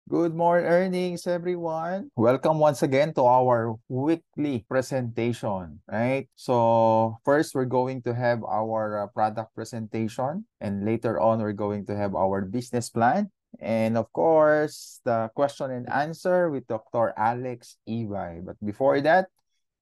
Good morning, earnings, everyone. Welcome once again to our weekly presentation, right? So first, we're going to have our product presentation, and later on, we're going to have our business plan. And of course, the question and answer with Dr. Alex Ibay. But before that,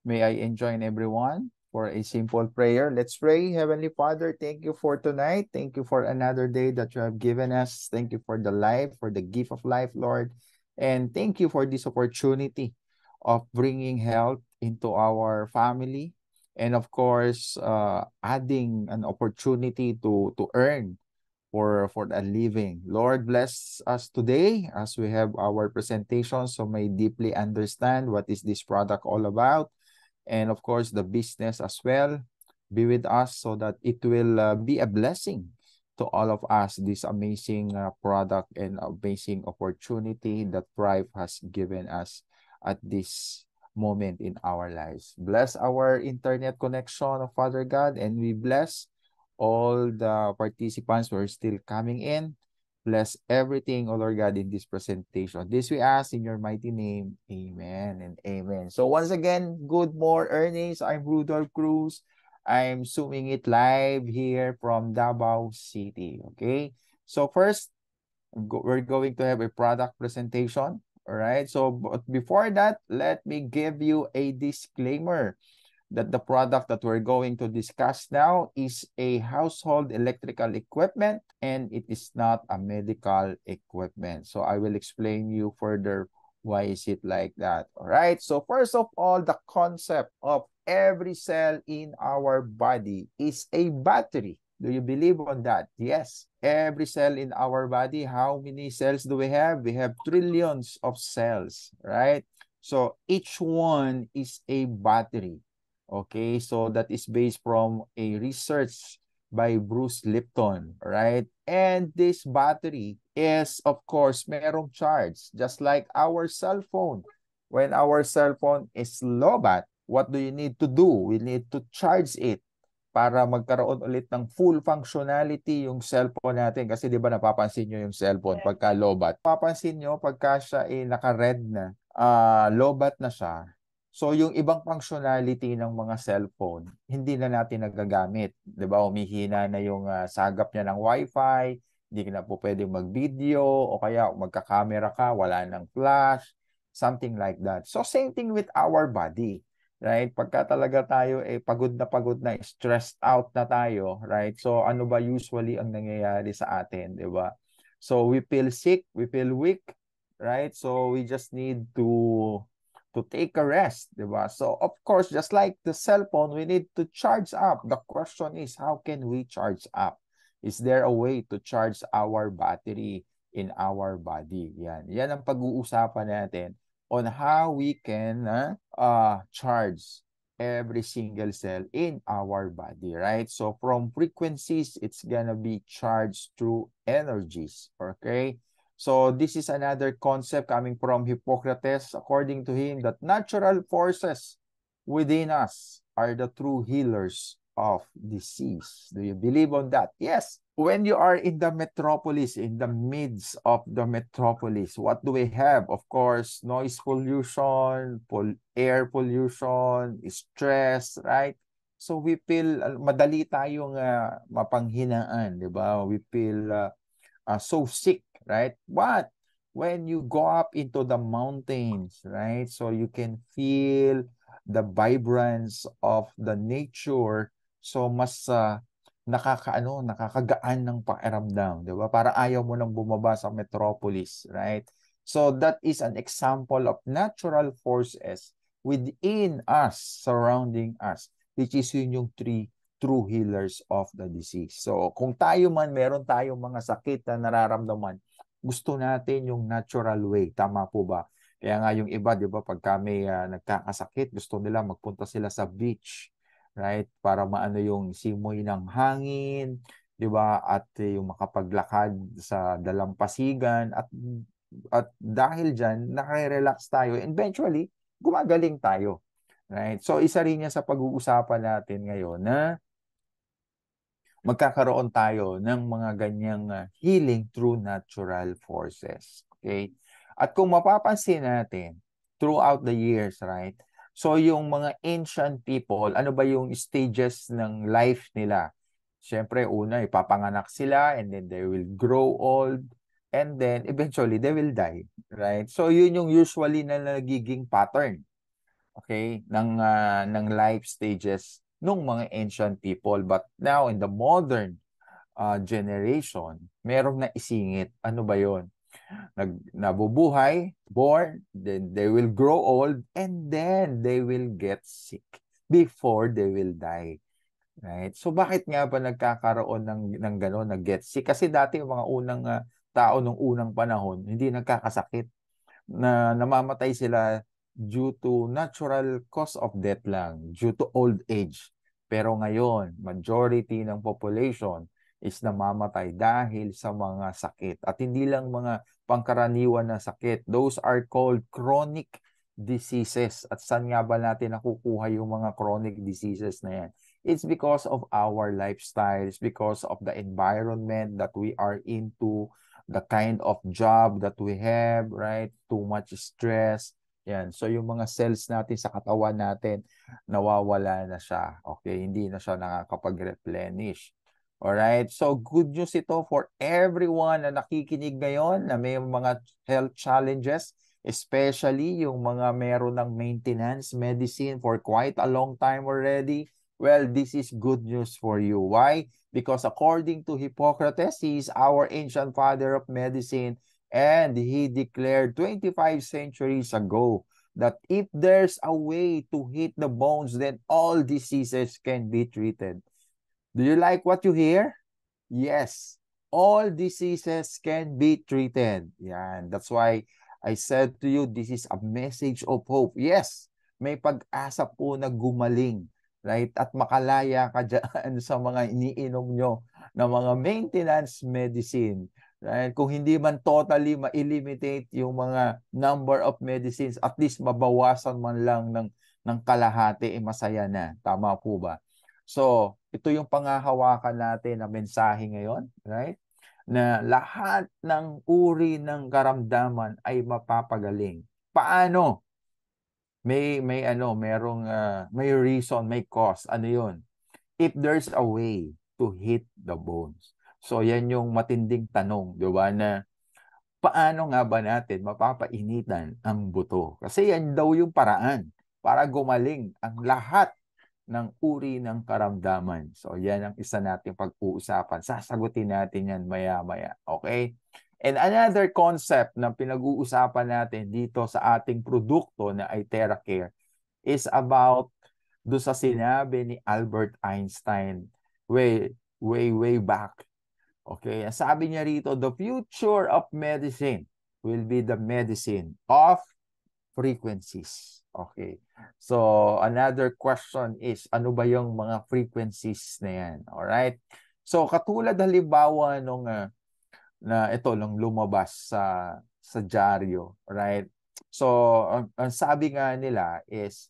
may I join everyone for a simple prayer? Let's pray. Heavenly Father, thank you for tonight. Thank you for another day that you have given us. Thank you for the life, for the gift of life, Lord. And thank you for this opportunity of bringing health into our family. And of course, adding an opportunity to earn for a living. Lord, bless us today as we have our presentation so may deeply understand what is this product all about, and of course the business as well. Be with us so that it will be a blessing to all of us, this amazing product and amazing opportunity that Thrive has given us at this moment in our lives. Bless our internet connection, of Father God, and we bless all the participants who are still coming in. Bless everything, O Lord God, in this presentation. This we ask in your mighty name. Amen and amen. So once again, good morning, earnings. I'm Rudolph Cruz. I'm zooming it live here from Davao City. Okay. So first, we're going to have a product presentation. All right. So but before that, let me give you a disclaimer that the product that we're going to discuss now is a household electrical equipment and it is not a medical equipment. So I will explain you further why is it like that. All right. So first of all, the concept of every cell in our body is a battery. Do you believe on that? Yes. Every cell in our body, how many cells do we have? We have trillions of cells, right? So each one is a battery. Okay, so that is based from a research by Bruce Lipton, right? And this battery is, of course, merong charge, just like our cell phone. When our cell phone is lobat, what do you need to do? We need to charge it para magkaroon ulit ng full functionality yung cellphone natin. Kasi di ba napapansin nyo yung cellphone pagka lobat? Papansin nyo pagka siya naka-red na, lobat na siya. So yung ibang functionality ng mga cellphone, hindi na natin nagagamit. Di ba? Humihina na yung sagap niya ng Wi-Fi, hindi ka na po pwedeng mag-video, o kaya magka-camera ka, wala ng flash, something like that. So same thing with our body. Right? Pagka talaga tayo pagod na, stressed out na tayo, right? So ano ba usually ang nangyayari sa atin, 'di ba? So we feel sick, we feel weak, right? So we just need to take a rest, 'di ba? So of course, just like the cell phone, we need to charge up. The question is, how can we charge up? Is there a way to charge our battery in our body? Yan. Yan ang pag-uusapan natin on how we can charge every single cell in our body, right? So from frequencies, it's gonna be charged through energies, okay? So this is another concept coming from Hippocrates. According to him, that natural forces within us are the true healers of disease. Do you believe on that? Yes. When you are in the metropolis, in the midst of the metropolis, what do we have? Of course, noise pollution, air pollution, stress, right? So we feel madali tayong mapanghinaan, di ba? We feel so sick, right? But when you go up into the mountains, right? So you can feel the vibrance of the nature. So mas nakakagaan ng pakiramdam, 'di ba? Para ayaw mo nang bumaba sa metropolis, right? So that is an example of natural forces within us, surrounding us, which is yun yung three true healers of the disease. So kung tayo man meron tayong mga sakit na nararamdaman, gusto natin yung natural way, tama po ba? Kaya nga yung iba, 'di ba, pag kami nagkakasakit, gusto nila magpunta sila sa beach, right? Para maano yung simoy ng hangin, 'di ba? At yung makapaglakad sa dalampasigan at dahil diyan, nakare-relax tayo. And eventually, gumagaling tayo. Right? So isa rin yan sa pag-uusapan natin ngayon na magkakaroon tayo ng mga ganyang healing through natural forces. Okay? At kung mapapansin natin, throughout the years, right? So yung mga ancient people, ano ba yung stages ng life nila? Siyempre, una, ipapanganak sila and then they will grow old and then eventually they will die, right? So yun yung usually na nagiging pattern, okay, ng life stages ng mga ancient people. But now in the modern generation, merong naisingit. Ano ba yon? Nabubuhay, born, then they will grow old, and then they will get sick before they will die. Right? So bakit nga ba nagkakaroon ng gano'n, nag-get sick? Kasi dati yung mga unang tao nung unang panahon, hindi nagkakasakit, na namamatay sila due to natural cause of death lang, due to old age. Pero ngayon, majority ng population is namamatay dahil sa mga sakit. At hindi lang mga pangkaraniwan na sakit. Those are called chronic diseases. At saan nga ba natin nakukuha yung mga chronic diseases na yan? It's because of our lifestyle. It's because of the environment that we are into, the kind of job that we have, right? Too much stress. Yan. So yung mga cells natin sa katawan natin, nawawala na siya. Okay, hindi na siya nakakapag-replenish. Alright, so good news ito for everyone na nakikinig ngayon na may mga health challenges, especially yung mga meron ng maintenance medicine for quite a long time already. Well, this is good news for you. Why? Because according to Hippocrates, he is our ancient father of medicine, and he declared 25 centuries ago that if there's a way to hit the bones, then all diseases can be treated. Do you like what you hear? Yes, all diseases can be treated. Yan. That's why I said to you, this is a message of hope. Yes, may pag-asa po na gumaling, right? At makalaya ka dyan sa mga iniinom nyo na mga maintenance medicine. Right? Kung hindi man totally ma-eliminate yung mga number of medicines, at least mabawasan man lang ng kalahati, masaya na. Tama po ba? So, ito yung pangahawakan natin na mensahe ngayon, right? Na lahat ng uri ng karamdaman ay mapapagaling. Paano? May reason, may cause. Ano 'yun? If there's a way to hit the bones. So, yan yung matinding tanong, 'di ba, na paano nga ba natin mapapainitan ang buto? Kasi yan daw yung paraan para gumaling ang lahat ng uri ng karamdaman. So, yan ang isa nating pag-uusapan. Sasagutin natin yan maya-maya. Okay? And another concept na pinag-uusapan natin dito sa ating produkto na iTeracare is about do sa sinabi ni Albert Einstein way back. Okay? Sabi niya rito, the future of medicine will be the medicine of frequencies. Okay. So, another question is, ano ba yung mga frequencies na yan? Alright? So, katulad halimbawa nung nung lumabas sa dyaryo, right? So, ang sabi nga nila is,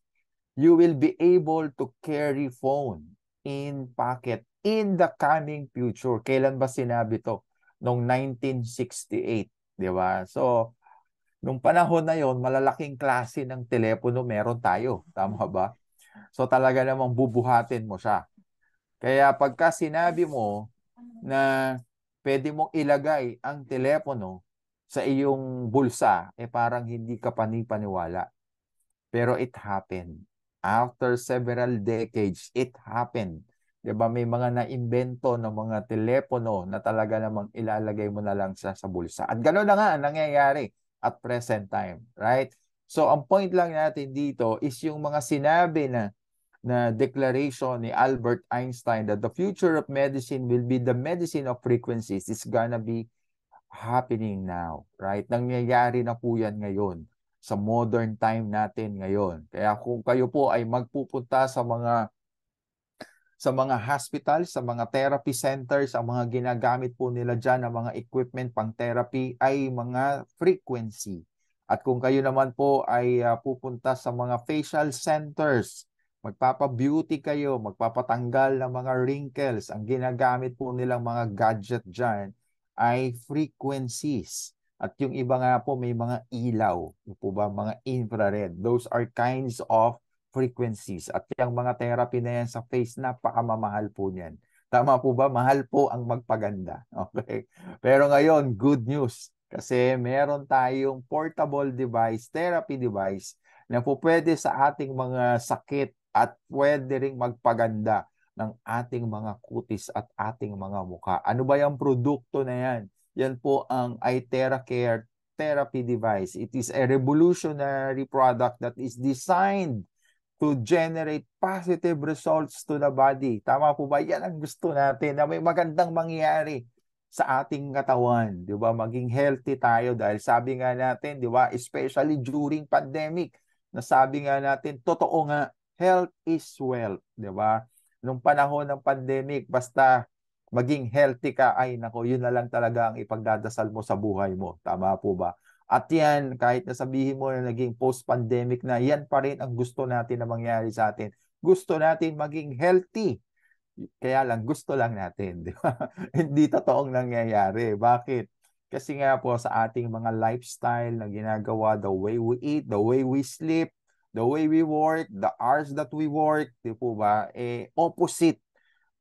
you will be able to carry phone in pocket in the coming future. Kailan ba sinabi to? Noong 1968, di ba? So, nung panahon na yon, malalaking klase ng telepono meron tayo. Tama ba? So talaga namang bubuhatin mo siya. Kaya pagka sinabi mo na pwede mong ilagay ang telepono sa iyong bulsa, parang hindi ka panipaniwala. Pero it happened. After several decades, it happened. 'Di ba, may mga naimbento ng mga telepono na talaga namang ilalagay mo na lang sa bulsa. At gano'n na nga ang nangyayari at present time, right? So ang point lang natin dito is yung mga sinabi na declaration ni Albert Einstein that the future of medicine will be the medicine of frequencies is gonna be happening now, right? Nangyayari na po yan ngayon sa modern time natin ngayon. Kaya kung kayo po ay magpupunta sa mga hospital, sa mga therapy centers, ang mga ginagamit po nila dyan, ang mga equipment pang therapy ay mga frequency. At kung kayo naman po ay pupunta sa mga facial centers, magpapa-beauty kayo, magpapatanggal ng mga wrinkles, ang ginagamit po nilang mga gadget dyan ay frequencies. At yung iba nga po may mga ilaw, yung po ba, mga infrared. Those are kinds of frequencies. At yung mga therapy na yan sa face, napakamamahal po niyan. Tama po ba? Mahal po ang magpaganda. Okay? Pero ngayon, good news. Kasi meron tayong portable device, therapy device, na po pwede sa ating mga sakit at pwede ring magpaganda ng ating mga kutis at ating mga mukha. Ano ba yung produkto na yan? Yan po ang iTheraCare therapy device. It is a revolutionary product that is designed to generate positive results to the body. Tama po ba? Yan ang gusto natin, na may magandang mangyari sa ating katawan, 'di ba? Maging healthy tayo dahil sabi nga natin, 'di ba, especially during pandemic, nasabi nga natin, totoo nga, health is wealth, 'di ba? Nung panahon ng pandemic, basta maging healthy ka, ay nako, yun na lang talaga ang ipagdadasal mo sa buhay mo. Tama po ba? At yan, kahit na sabihin mo na naging post-pandemic na, yan pa rin ang gusto natin na mangyari sa atin. Gusto natin maging healthy. Kaya lang, gusto lang natin. Di ba? Hindi totoong nangyayari. Bakit? Kasi nga po sa ating mga lifestyle na ginagawa, the way we eat, the way we sleep, the way we work, the hours that we work, di po ba? Opposite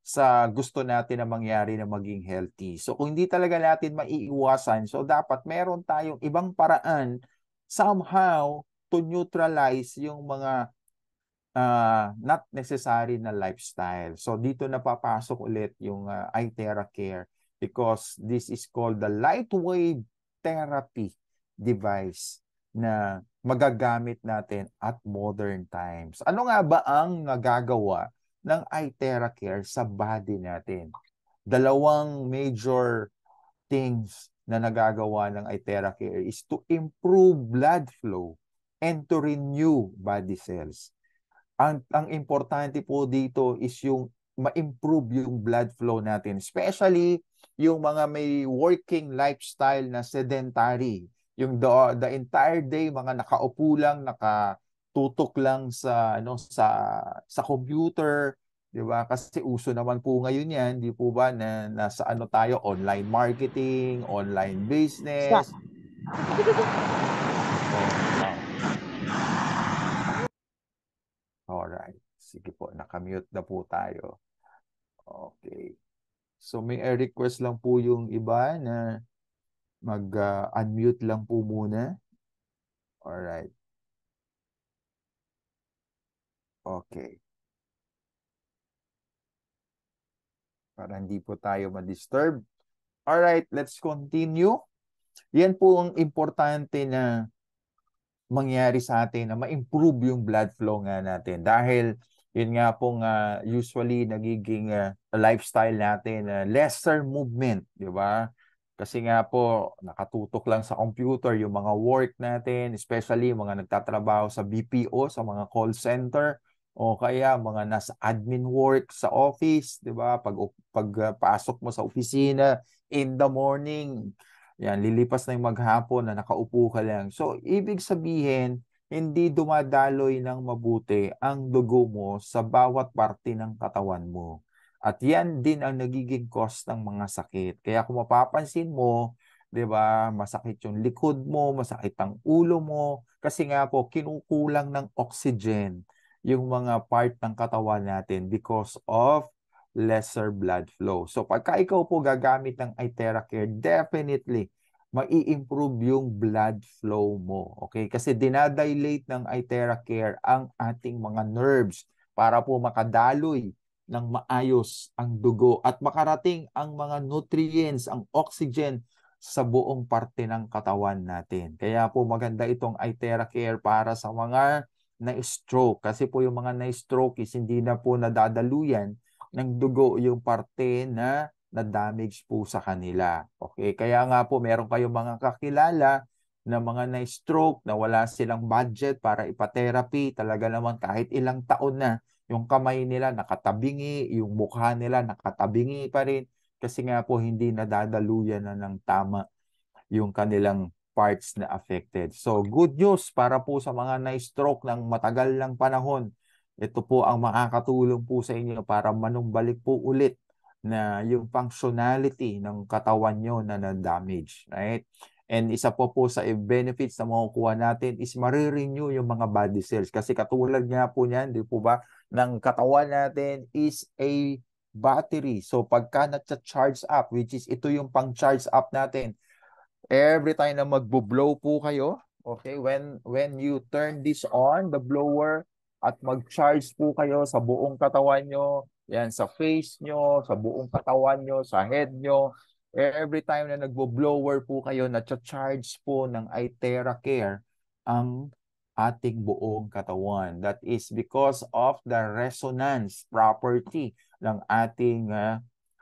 sa gusto natin na mangyari na maging healthy. So kung hindi talaga natin maiiwasan, so dapat meron tayong ibang paraan somehow to neutralize yung mga not necessary na lifestyle. So dito napapasok ulit yung iTheraCare because this is called the lightwave therapy device na magagamit natin at modern times. Ano nga ba ang nagagawa ng iTheraCare sa body natin? Dalawang major things na nagagawa ng iTheraCare is to improve blood flow and to renew body cells. Ang importante po dito is yung ma-improve yung blood flow natin, especially yung mga may working lifestyle na sedentary, yung the entire day mga nakaupo lang, nakatutok lang sa sa computer, 'di ba? Kasi uso naman po ngayon 'yan, 'di po ba, na nasa ano tayo, online marketing, online Stop. business. Alright. Sige po, nakamute na po tayo. Okay. So may request lang po yung iba na mag-unmute lang po muna. Alright. Okay. Para hindi po tayo ma-disturb. Alright, let's continue. Yan po ang importante na mangyari sa atin, na ma-improve yung blood flow nga natin. Dahil yun nga pong usually nagiging lifestyle natin, lesser movement, di ba? Kasi nga po, nakatutok lang sa computer yung mga work natin, especially mga nagtatrabaho sa BPO, sa mga call center, o kaya mga nasa admin work sa office, di ba? Pasok mo sa opisina in the morning, yan, lilipas na yung maghapon na nakaupo ka lang. So, ibig sabihin, hindi dumadaloy ng mabuti ang dugo mo sa bawat parte ng katawan mo. At yan din ang nagiging cause ng mga sakit. Kaya kung mapapansin mo, 'di ba, masakit yung likod mo, masakit ang ulo mo, kasi nga po kinukulang ng oxygen yung mga part ng katawan natin because of lesser blood flow. So pagka ikaw po gagamit ng iTheraCare, definitely mai-improve yung blood flow mo. Okay? Kasi dinadilate ng iTheraCare ang ating mga nerves para po makadaloy ng maayos ang dugo at makarating ang mga nutrients, ang oxygen sa buong parte ng katawan natin. Kaya po maganda itong iTheraCare para sa mga na-stroke. Kasi po yung mga na-stroke is hindi na po nadadaluyan ng dugo yung parte na na-damage po sa kanila. Okay? Kaya nga po meron kayong mga kakilala na mga na-stroke na wala silang budget para ipa-therapy. Talaga naman kahit ilang taon na yung kamay nila nakatabingi, yung mukha nila nakatabingi pa rin kasi nga po hindi nadadaluyan na ng tama yung kanilang parts na affected. So good news para po sa mga na-stroke ng matagal ng panahon. Ito po ang makakatulong po sa inyo para manumbalik po ulit na yung functionality ng katawan nyo na na-damage. Right? And isa po sa benefits na makukuha natin is marirenew yung mga body cells. Kasi katulad nga po niyan, di po ba, ng katawan natin is a battery. So pagka na-charge up, which is ito yung pang-charge up natin, every time na magbo-blow po kayo, okay, when you turn this on, the blower, at mag-charge po kayo sa buong katawan nyo, yan, sa face nyo, sa buong katawan nyo, sa head nyo, every time na nagbo-blower po kayo, na-charge po ng iTera Care ang ating buong katawan. That is because of the resonance property ng ating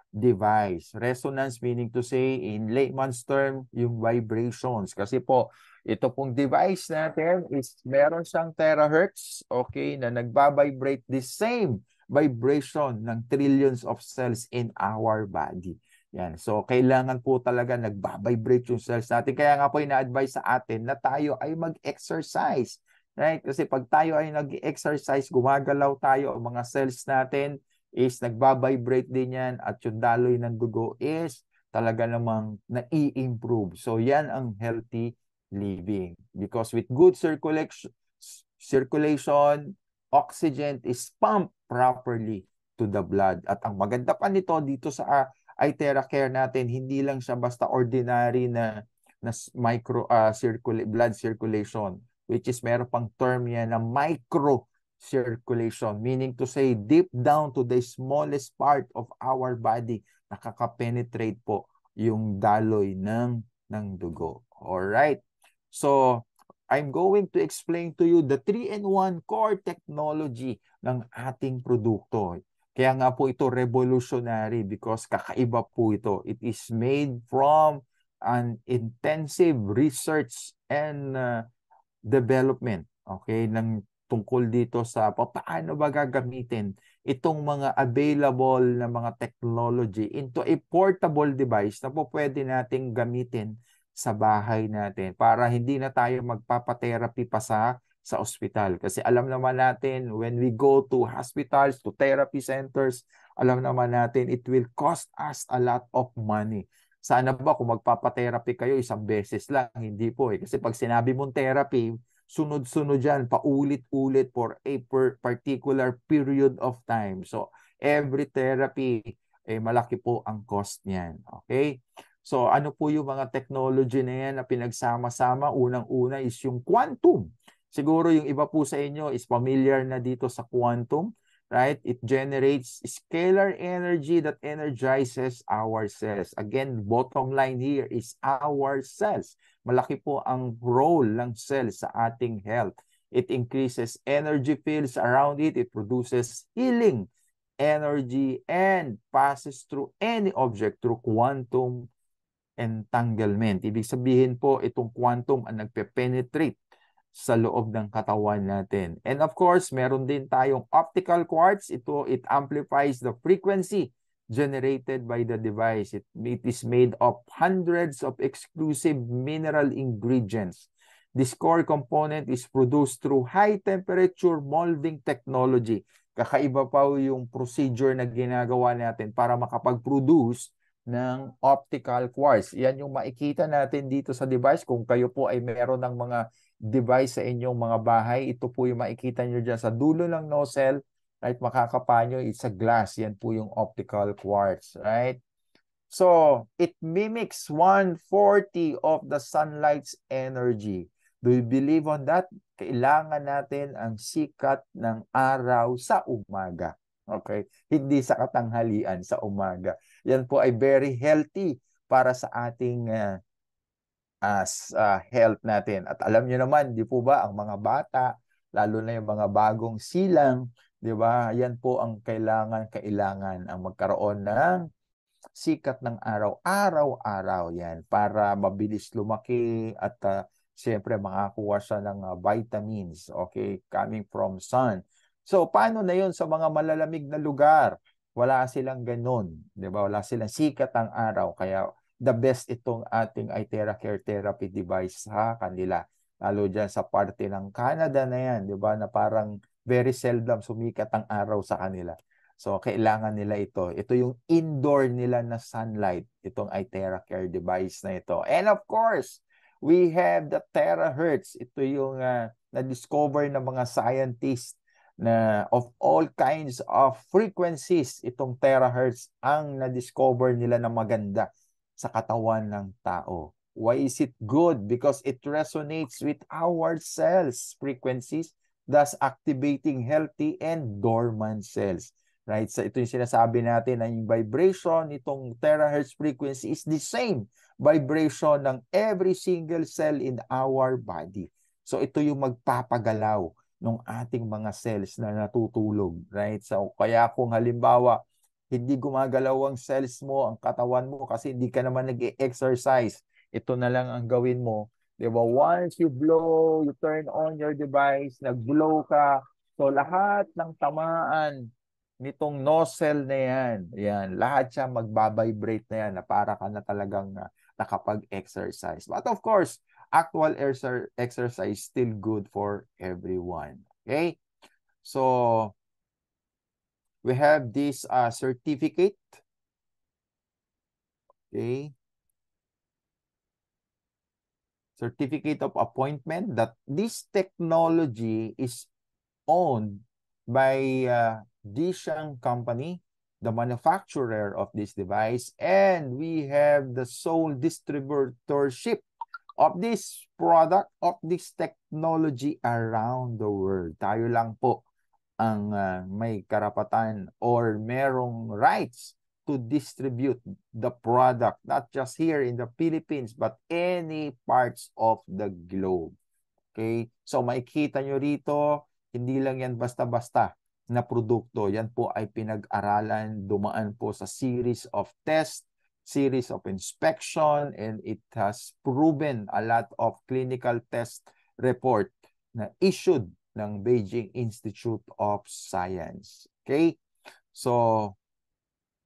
device. Resonance meaning to say, in layman's term, yung vibrations. Kasi po, ito pong device natin is meron siyang terahertz, okay, na nagbabibrate the same vibration ng trillions of cells in our body. Yan. So, kailangan po talaga nagbabibrate yung cells natin. Kaya nga po ina-advise sa atin na tayo ay mag-exercise. Right? Kasi pag tayo ay nag-exercise, gumagalaw tayo, ang mga cells natin is nagbabibrate din yan at yung daloy ng dugo is talaga namang nai-improve. So, yan ang healthy living. Because with good circulation, oxygen is pumped properly to the blood. At ang maganda pa nito dito sa iTera Care natin, hindi lang siya basta ordinary na blood circulation, which is meron pang term yan na micro circulation, meaning to say deep down to the smallest part of our body, nakaka-penetrate po yung daloy ng dugo. Alright? So, I'm going to explain to you the 3-in-1 core technology ng ating produkto. Kaya nga po ito revolutionary because kakaiba po ito. It is made from an intensive research and development, okay, ng tungkol dito sa paano ba gagamitin itong mga available na mga technology into a portable device na po pwede nating gamitin sa bahay natin para hindi na tayo magpapa-therapy pa sa ospital. Kasi alam naman natin, when we go to hospitals, to therapy centers, alam naman natin, it will cost us a lot of money. Sana ba kung magpapa-therapy kayo, isang beses lang? Hindi po eh. Kasi pag sinabi mong therapy, sunod-sunod yan, paulit-ulit for a particular period of time. So, every therapy, malaki po ang cost niyan. Okay? So, ano po yung mga technology na yan na pinagsama-sama? Unang-una is yung quantum. Siguro yung iba po sa inyo is familiar na dito sa quantum, right? It generates scalar energy that energizes our cells. Again, bottom line here is our cells. Malaki po ang role ng cells sa ating health. It increases energy fields around it. It produces healing energy and passes through any object through quantum entanglement. Ibig sabihin po, itong quantum ang nagpe-penetrate sa loob ng katawan natin. And of course, meron din tayong optical quartz. It amplifies the frequency generated by the device. It is made of hundreds of exclusive mineral ingredients. This core component is produced through high temperature molding technology. Kakaiba pa yung procedure na ginagawa natin para makapag-produce ng optical quartz. Yan yung makikita natin dito sa device. Kung kayo po ay meron ng mga device sa inyong mga bahay, ito po yung makikita nyo dyan sa dulo ng nozzle, right? Makakapa nyo, it's a glass. Yan po yung optical quartz, right? So, it mimics 1/40 of the sunlight's energy. Do you believe on that? Kailangan natin ang sikat ng araw sa umaga. Okay? Hindi sa katanghalian, sa umaga. Yan po ay very healthy para sa ating health natin. At alam niyo naman, di po ba, ang mga bata, lalo na yung mga bagong silang, di ba, yan po ang kailangan ang magkaroon ng sikat ng araw, araw-araw yan, para mabilis lumaki at siyempre makakuha siya ng vitamins, okay, coming from sun. So, paano na yun sa mga malalamig na lugar? Wala silang ganun, di ba? Wala silang sikat ng araw, kaya the best itong ating iTera Care Therapy device sa kanila. Lalo dyan sa parte ng Canada na yan, di ba, na parang very seldom sumikat ang araw sa kanila. So, kailangan nila ito. Ito yung indoor nila na sunlight, itong iTera Care device na ito. And of course, We have the terahertz. Ito yung na-discover ng mga scientists na of all kinds of frequencies, itong terahertz ang na-discover nila na maganda sa katawan ng tao. Why is it good? Because it resonates with our cells frequencies, thus activating healthy and dormant cells. Right? So ito yung sinasabi natin na yung vibration nitong terahertz frequency is the same vibration ng every single cell in our body. So ito yung magpapagalaw ng ating mga cells na natutulog. Right? So kaya kung halimbawa, hindi gumagalaw ang cells mo, ang katawan mo kasi hindi ka naman nag-exercise, ito na lang ang gawin mo. Diba? Once you blow, you turn on your device, nag-blow ka, so lahat ng tamaan nitong nozzle na yan, lahat siya magbabibrate na yan na para ka na talagang nakapag-exercise. But of course, actual exercise still good for everyone. Okay? So, we have this certificate. Okay? Certificate of appointment that this technology is owned by Dishang Company, the manufacturer of this device, and we have the sole distributorship of this product, of this technology around the world. Tayo lang po ang may karapatan or merong rights to distribute the product, not just here in the Philippines, but any parts of the globe. Okay? So makikita nyo rito, hindi lang yan basta-basta na produkto. Yan po ay pinag-aralan, dumaan po sa series of tests, series of inspection, and it has proven a lot of clinical test report na issued ng Beijing Institute of Science. Okay? So,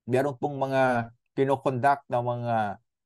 meron pong mga kinoconduct na mga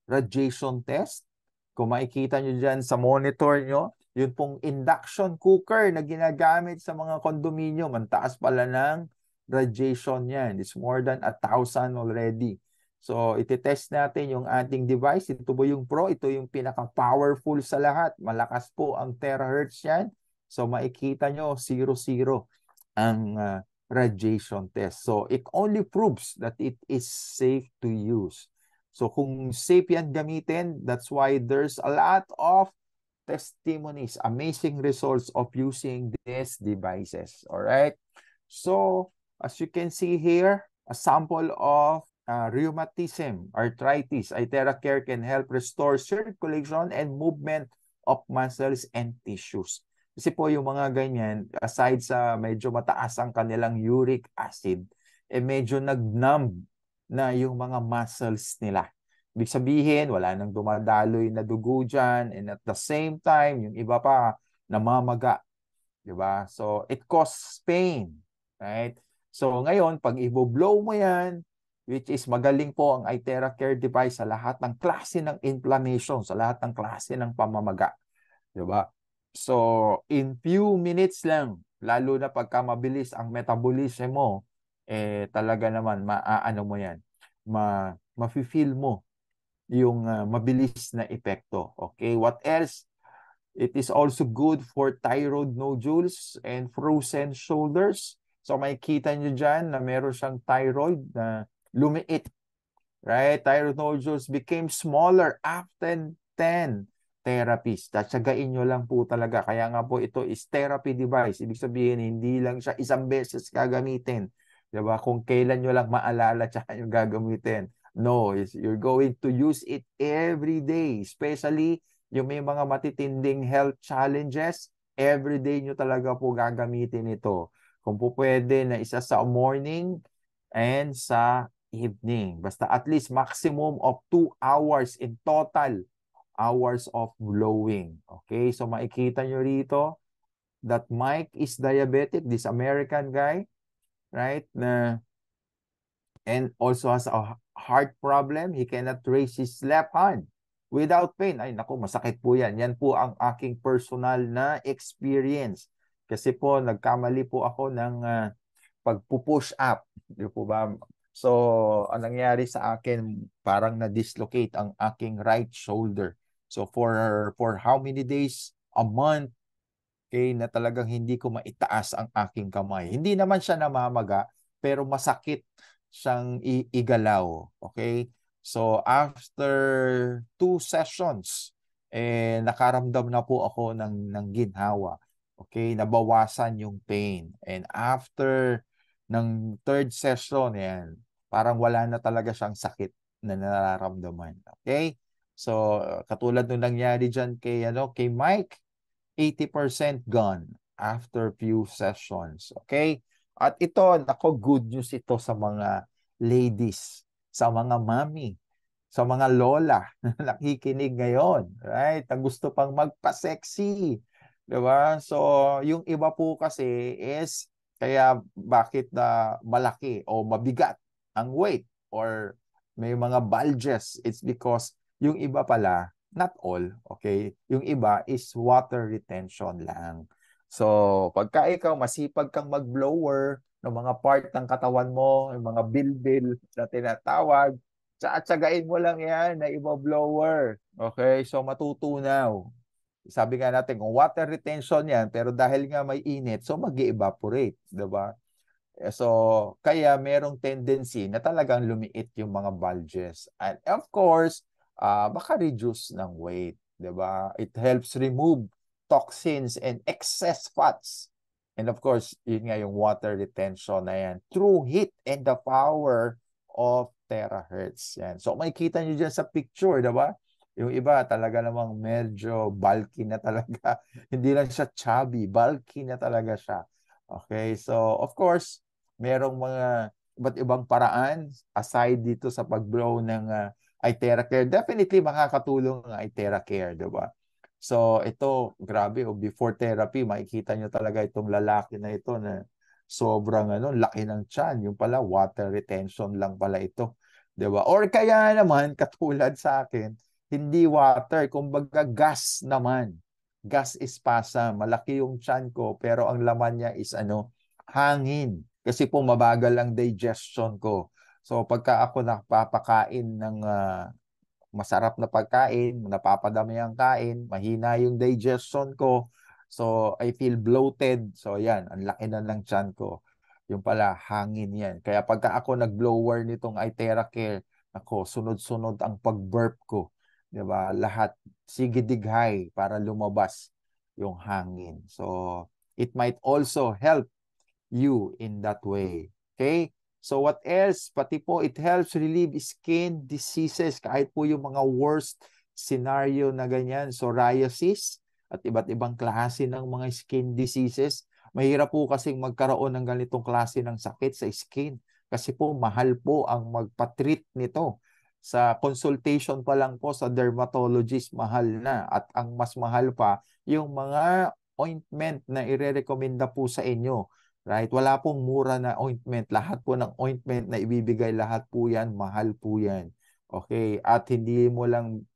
radiation test. Kung makikita nyo dyan sa monitor nyo, yun pong induction cooker na ginagamit sa mga condominium. Ang taas pala ng radiation yan. It's more than 1,000 already. So, iti-test natin yung ating device. Ito po yung Pro. Ito yung pinaka-powerful sa lahat. Malakas po ang terahertz yan. So, makikita nyo, 0-0 ang radiation test. So, it only proves that it is safe to use. So, kung safe yan gamitin, that's why there's a lot of testimonies, amazing results of using these devices. All right. So, as you can see here, a sample of rheumatism, arthritis. iTeracare can help restore circulation and movement of muscles and tissues. Kasi po yung mga ganyan, aside sa medyo mataas ang kanilang uric acid, medyo nag-numb na yung mga muscles nila. Ibig sabihin, wala nang dumadaloy na dugo dyan, and at the same time, yung iba pa, namamaga. Diba? So, it causes pain. Right? So, ngayon, pag i-blow mo yan, which is magaling po ang iTeracare device sa lahat ng klase ng inflammation, sa lahat ng klase ng pamamaga. Diba? So, in few minutes lang, lalo na pagka mabilis ang metabolism mo, talaga naman, maaano mo yan, mafe-feel mo yung mabilis na epekto. Okay, what else? It is also good for thyroid nodules and frozen shoulders. So makikita nyo dyan na meron siyang thyroid na lumiit. Right? Thyroid nodules became smaller after 10 therapies. Tatsagain nyo lang po talaga. Kaya nga po ito is therapy device. Ibig sabihin, hindi lang siya isang beses gagamitin. Diba? Kung kailan nyo lang maalala tsaka yung gagamitin. No, you're going to use it every day, especially yung may mga matitinding health challenges, every day nyo talaga po gagamitin ito. Kung po pwede na isa sa morning and sa evening. Basta at least maximum of 2 hours in total hours of blowing. Okay, so makikita nyo rito that Mike is diabetic, this American guy, right? And also has a heart problem. He cannot raise his left hand without pain. Ay, naku, masakit po yan. Yan po ang aking personal na experience. Kasi po, nagkamali po ako ng pagpupush up. Di po ba? So, ang nangyari sa akin, parang na-dislocate ang aking right shoulder. So for how many days a month, okay, na talagang hindi ko maitaas ang aking kamay. Hindi naman siya namamaga, pero masakit siyang igalaw. Okay? So after 2 sessions, nakaramdam na po ako ng ginhawa. Okay? Nabawasan yung pain. And after ng third session, yan, parang wala na talaga siyang sakit na nararamdaman. Okay? So, katulad nung nangyari dyan kay Mike, 80% gone after few sessions. Okay? At ito, nako, good news ito sa mga ladies, sa mga mami, sa mga lola na nakikinig ngayon. Right? Ang gusto pang magpa-sexy. Diba? So, yung iba po kasi is, kaya bakit na malaki o mabigat ang weight or may mga bulges, it's because yung iba pala, not all, okay? Yung iba is water retention lang. So, pagka ikaw masipag kang mag-blower ng mga part ng katawan mo, yung mga bilbil na tinatawag, tsagain mo lang yan na i-blower. Okay? So, matutunaw. Sabi nga natin, kung water retention yan, pero dahil nga may init, so mag-evaporate, diba? So, kaya merong tendency na talagang lumiit yung mga bulges. And of course, baka reduce ng weight, 'di ba? It helps remove toxins and excess fats. And of course, yun nga yung water retention na yan through heat and the power of terahertz. Yan. So, makikita nyo dyan sa picture, 'di ba? Yung iba talaga namang medyo bulky na talaga. Hindi lang siya chubby, bulky na talaga siya. Okay, so of course, merong mga iba't ibang paraan aside dito sa pag-blow ng iTera Care. Definitely makakatulong ang iTera Care, di ba? So ito, grabe, before therapy, makikita nyo talaga itong lalaki na ito na sobrang laki ng tiyan. Yung pala, water retention lang pala ito. Di ba? Or kaya naman, katulad sa akin, hindi water, kumbaga gas naman. Gas is pasa. Malaki yung tiyan ko, pero ang laman niya is hangin. Kasi po mabagal ang digestion ko. So pagka ako napapakain ng masarap na pagkain, napapadami ang kain, mahina yung digestion ko. So I feel bloated. So yan, ang laki na ng tiyan ko. Yung pala, hangin yan. Kaya pagka ako nag-blower nitong iTera Care, ako, sunod-sunod ang pag-burp ko. 'Di ba? Lahat sigidighay para lumabas yung hangin. So it might also help you in that way. Okay? So what else? Pati po, it helps relieve skin diseases kahit po yung mga worst scenario na ganyan, psoriasis at iba't ibang klase ng mga skin diseases. Mahirap po kasing magkaroon ng ganitong klase ng sakit sa skin kasi po mahal po ang magpa-treat nito. Sa consultation pa lang po sa dermatologist, mahal na. At ang mas mahal pa, yung mga ointment na ire-recommenda po sa inyo. Right? Wala pong mura na ointment. Lahat po ng ointment na ibibigay, lahat po yan, mahal po yan. Okay? At hindi mo lang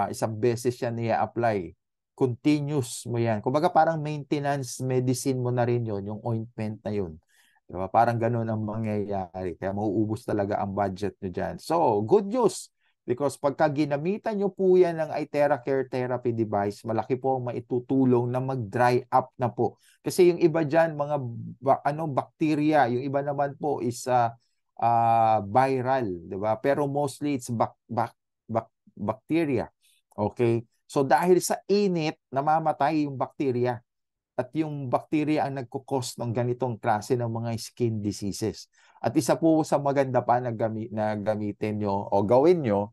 isang beses yan i-apply. Continuous mo yan. Kumbaga parang maintenance medicine mo na rin yon, yung ointment na yun. Diba? Parang ganun ang mangyayari. Kaya mauubos talaga ang budget nyo dyan. So, good news. Because pagka ginamitan nyo po yan ng iTera Care Therapy Device, malaki po ang maitutulong na mag-dry up na po. Kasi yung iba dyan, mga bacteria, yung iba naman po is viral, di ba? Pero mostly it's bacteria. Okay? So dahil sa init, namamatay yung bacteria. At yung bacteria ang nagkukos ng ganitong klase ng mga skin diseases. At isa po sa maganda pa na gamitin nyo o gawin nyo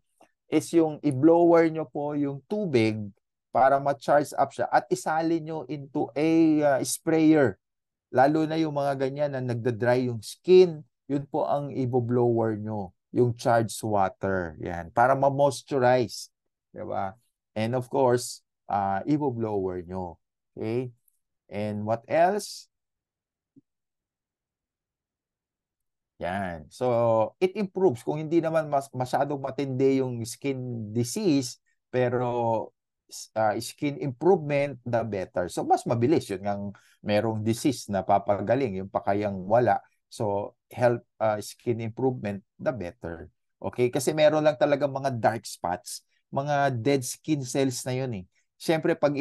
is yung i-blower nyo po yung tubig para ma-charge up siya at isalin nyo into a sprayer. Lalo na yung mga ganyan na nagda-dry yung skin, yun po ang i-blower nyo, yung charged water. Yan, para ma-moisturize. Diba? And of course, i-blower nyo. Okay? And what else? Yan. So, it improves. Kung hindi naman masyadong matindi yung skin disease, pero skin improvement, the better. So, mas mabilis. Yun ang merong disease na papagaling, yung pakayang wala. So, health, skin improvement, the better. Okay? Kasi meron lang talaga mga dark spots mga dead skin cells na yun eh. Siyempre, pag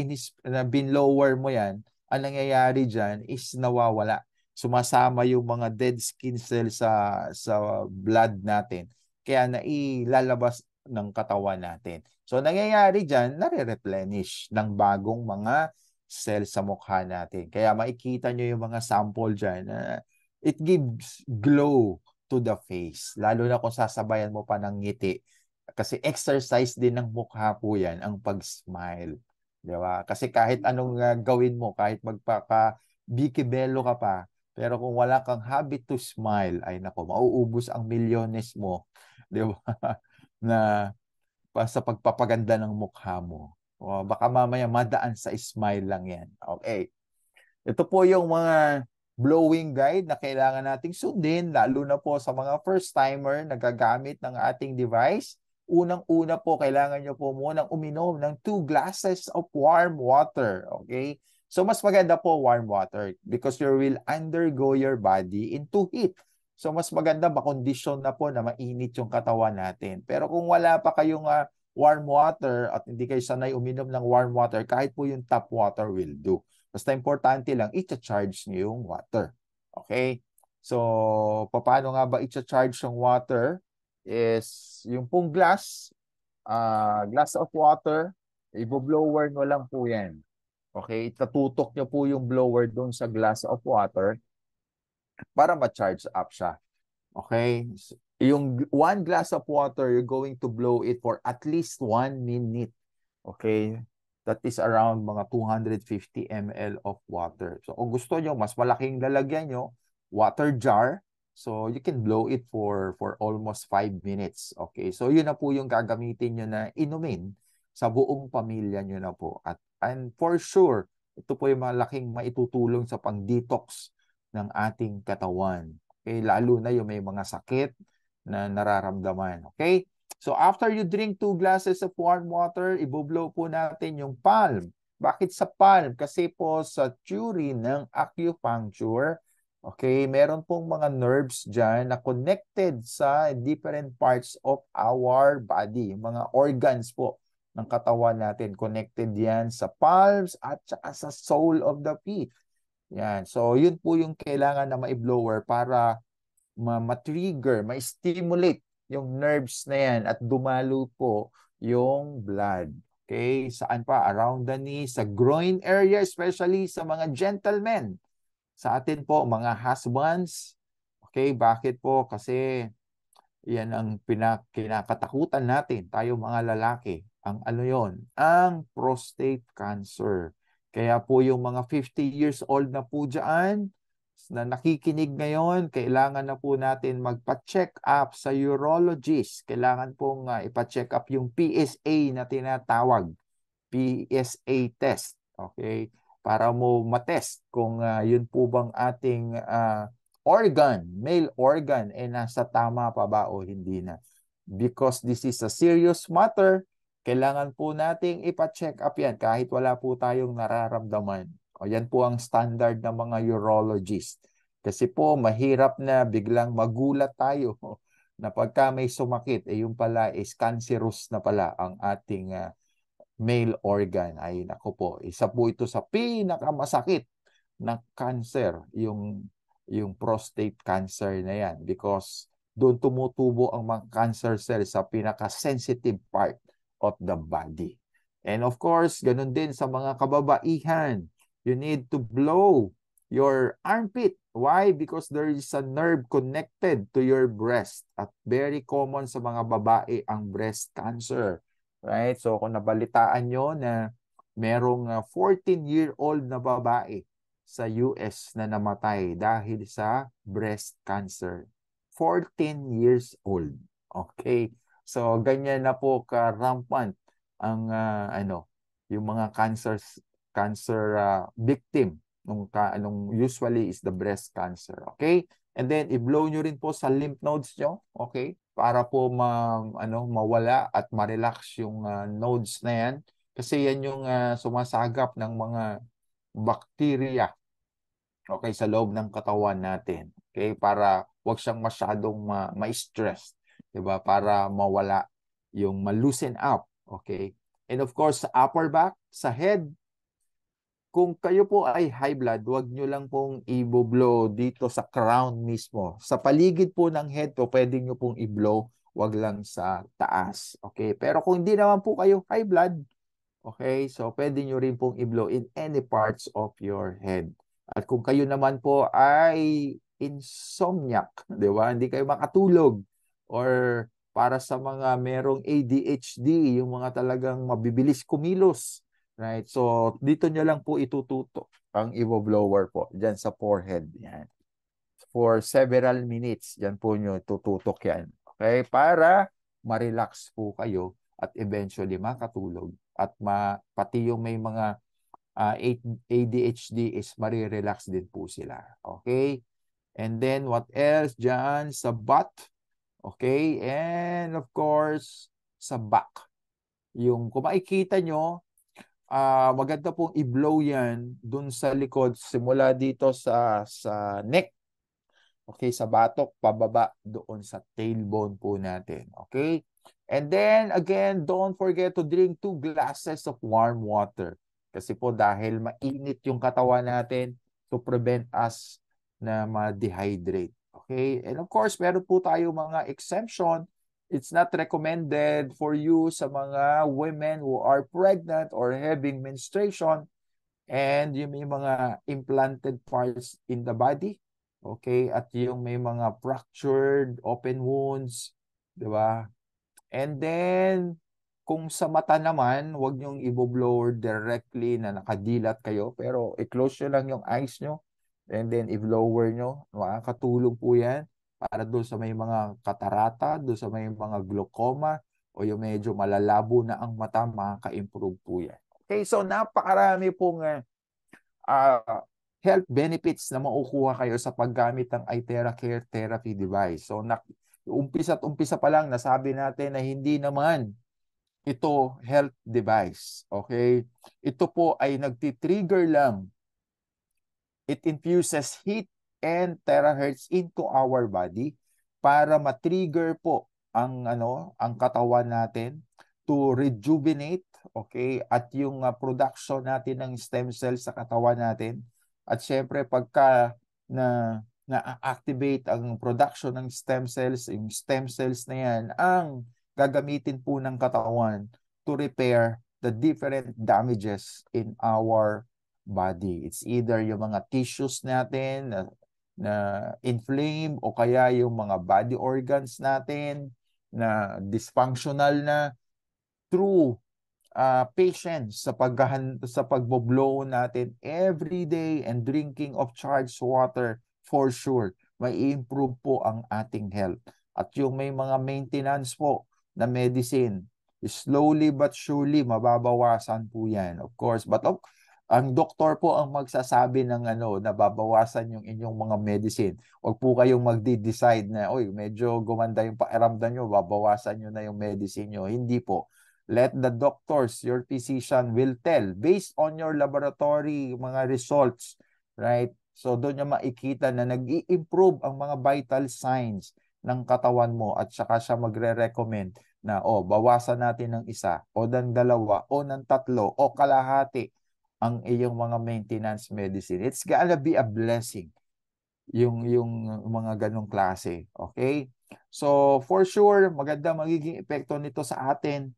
binlower mo yan, ang nangyayari dyan is nawawala. Sumasama yung mga dead skin cells sa blood natin. Kaya nailalabas ng katawan natin. So, nangyayari dyan, nare-replenish ng bagong mga cells sa mukha natin. Kaya makikita nyo yung mga sample dyan. It gives glow to the face. Lalo na kung sasabayan mo pa ng ngiti. Kasi exercise din ng mukha po yan, ang pag-smile. Di ba? Kasi kahit anong gawin mo, kahit magpaka-bikibelo ka pa, pero kung wala kang habit to smile, ay nako, mauubos ang milyones mo. Di ba? Na sa pagpapaganda ng mukha mo. O baka mamaya madaan sa smile lang yan. Okay. Ito po yung mga blowing guide na kailangan nating sundin, lalo na po sa mga first-timer na gagamit ng ating device. Unang-una po, kailangan nyo po munang uminom ng 2 glasses of warm water. Okay? So, mas maganda po warm water because you will undergo your body into heat. So, mas maganda makondisyon na po na mainit yung katawan natin. Pero kung wala pa kayong warm water at hindi kayo sanay uminom ng warm water, kahit po yung tap water will do. Basta importante lang, i-charge nyo yung water. Okay? So, paano nga ba i-charge yung water? Is yung pong glass of water, i-blower nyo lang po yan. Okay? Itatutok nyo po yung blower doon sa glass of water para ma-charge up siya. Okay? So, yung 1 glass of water, you're going to blow it for at least 1 minute. Okay? That is around mga 250 ml of water. So, kung gusto nyo, mas malaking lalagyan nyo, water jar. So, you can blow it for almost 5 minutes. Okay? So, yun na po yung gagamitin nyo na inumin sa buong pamilya nyo na po. And for sure, ito po yung malaking maitutulong sa pang-detox ng ating katawan. Okay? Lalo na yung may mga sakit na nararamdaman. Okay? So, after you drink 2 glasses of warm water, ibublow po natin yung palm. Bakit sa palm? Kasi po sa theory ng acupuncture, okay, meron pong mga nerves dyan na connected sa different parts of our body. Mga organs po ng katawan natin. Connected yan sa palms at saka sa sole of the feet. Yan. So, yun po yung kailangan na ma-blower para ma-trigger, ma-stimulate yung nerves na yan at dumalo po yung blood. Okay? Saan pa? Around the knee, sa groin area, especially sa mga gentlemen. Sa atin po, mga husbands. Okay? Bakit po? Kasi yan ang kinakatakutan natin, tayo mga lalaki. Ang ano yon? Ang prostate cancer. Kaya po yung mga 50 years old na po dyan, na nakikinig ngayon, kailangan na po natin magpa-check up sa urologist. Kailangan pong ipa-check up yung PSA na tinatawag. PSA test. Okay? Para mo matest kung yun po bang ating organ, male organ, nasa tama pa ba o hindi na. Because this is a serious matter, kailangan po nating ipa-check up yan kahit wala po tayong nararamdaman. O yan po ang standard ng mga urologist. Kasi po mahirap na biglang magulat tayo na pagka may sumakit, yung pala is cancerous na pala ang ating male organ. Ay nako po, isa po ito sa pinakamasakit na cancer, yung prostate cancer na yan. Because doon tumutubo ang mga cancer cells sa pinaka-sensitive part of the body. And of course, ganun din sa mga kababaihan. You need to blow your armpit. Why? Because there is a nerve connected to your breast. At very common sa mga babae ang breast cancer. Right? So kung nabalitaan nyo na merong 14-year-old na babae sa US na namatay dahil sa breast cancer. 14 years old. Okay? So ganyan na po ka-rampant ang yung mga cancer victim nung usually is the breast cancer. Okay? And then i-blow nyo rin po sa lymph nodes nyo, okay? Para po mawala at ma-relax yung nodes na yan kasi yan yung sumasagap ng mga bacteria, okay, sa loob ng katawan natin. Okay? Para wag siyang masyadong ma-stress, 'di ba? Para mawala yung ma-loosen up, Okay? And of course, sa upper back, sa head, kung kayo po ay high blood, huwag nyo lang pong i-blow dito sa crown mismo. Sa paligid po ng head po, pwede nyo pong i-blow, huwag lang sa taas. Okay? Pero kung hindi naman po kayo high blood, okay, so pwede nyo rin pong i-blow in any parts of your head. At kung kayo naman po ay insomniac, di ba? Hindi kayo makatulog, or para sa mga merong ADHD, yung mga talagang mabibilis kumilos, right? So, dito nyo lang po itututok ang Evo blower po, dyan sa forehead. Yan. For several minutes, dyan po nyo tututok yan. Okay? Para ma-relax po kayo at eventually makatulog. At pati yung may mga ADHD is marirelax din po sila. Okay? And then, what else dyan? Sa butt. Okay? And of course, sa back. Yung kung makikita nyo, maganda pong i-blow yan dun sa likod, simula dito sa neck, okay, sa batok, pababa doon sa tailbone po natin. Okay? And then, again, don't forget to drink 2 glasses of warm water. Kasi po dahil mainit yung katawan natin, to prevent us na ma-dehydrate. Okay? And of course, meron po tayo mga exemption. It's not recommended for you sa mga women who are pregnant or having menstruation, and yung may mga implanted parts in the body. Okay? At yung may mga fractured, open wounds, di ba? And then, kung sa mata naman, huwag niyong i-blower directly na nakadilat kayo, pero i-close nyo lang yung eyes nyo, and then i-blower nyo. Makakatulong po yan para doon sa may mga katarata, doon sa may mga glaucoma, o yung medyo malalabo na ang mata, makaka-improve po yan. Okay, so napakarami pong health benefits na makukuha kayo sa paggamit ng iTera Care Therapy device. So, umpisa pa lang, nasabi natin na hindi naman ito health device. Okay? Ito po ay nagti-trigger lang. It infuses heat and terahertz into our body para ma-trigger po ang katawan natin to rejuvenate, okay, at yung production natin ng stem cells sa katawan natin. At syempre pagka na-activate ang production ng stem cells, yung stem cells na yan ang gagamitin po ng katawan to repair the different damages in our body. It's either yung mga tissues natin na inflame, o kaya yung mga body organs natin na dysfunctional na, through patience sa pagbo-blow natin every day and drinking of charged water, for sure may improve po ang ating health. At yung may mga maintenance po na medicine, slowly but surely mababawasan po yan, of course. But ang doktor po ang magsasabi ng na babawasan yung inyong mga medicine. Huwag po kayong magde-decide na, oy, medyo gumanda yung pakiramdam nyo, babawasan nyo na yung medicine nyo. Hindi po. Let the doctors, your physician will tell based on your laboratory mga results, right? So doon niya makikita na nag-i-improve ang mga vital signs ng katawan mo, at saka siya magre-recommend na bawasan natin ng isa o ng dalawa o ng tatlo o kalahati ang iyong mga maintenance medicine. It's gonna be a blessing yung mga ganong klase. Okay? So for sure, maganda magiging epekto nito sa atin.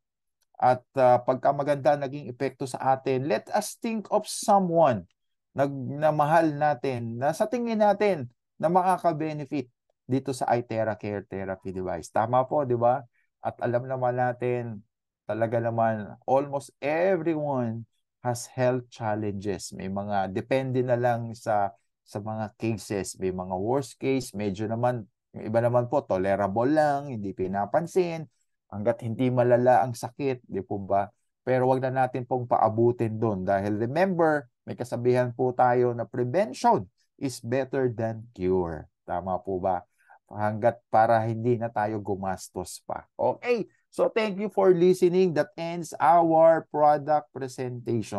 At pagka maganda naging epekto sa atin, let us think of someone na mahal natin, na sa tingin natin na makaka-benefit dito sa iTera Care Therapy device. Tama po, di ba? At alam naman natin, talaga naman, almost everyone has health challenges. May mga, depende na lang sa mga cases. May mga worst case, medyo naman, yung iba naman po, tolerable lang, hindi pinapansin, hanggat hindi malala ang sakit, di po ba? Pero wag na natin pong paabutin doon, dahil remember, may kasabihan po tayo na prevention is better than cure. Tama po ba? Hanggat para hindi na tayo gumastos pa. Okay, so thank you for listening. That ends our product presentation.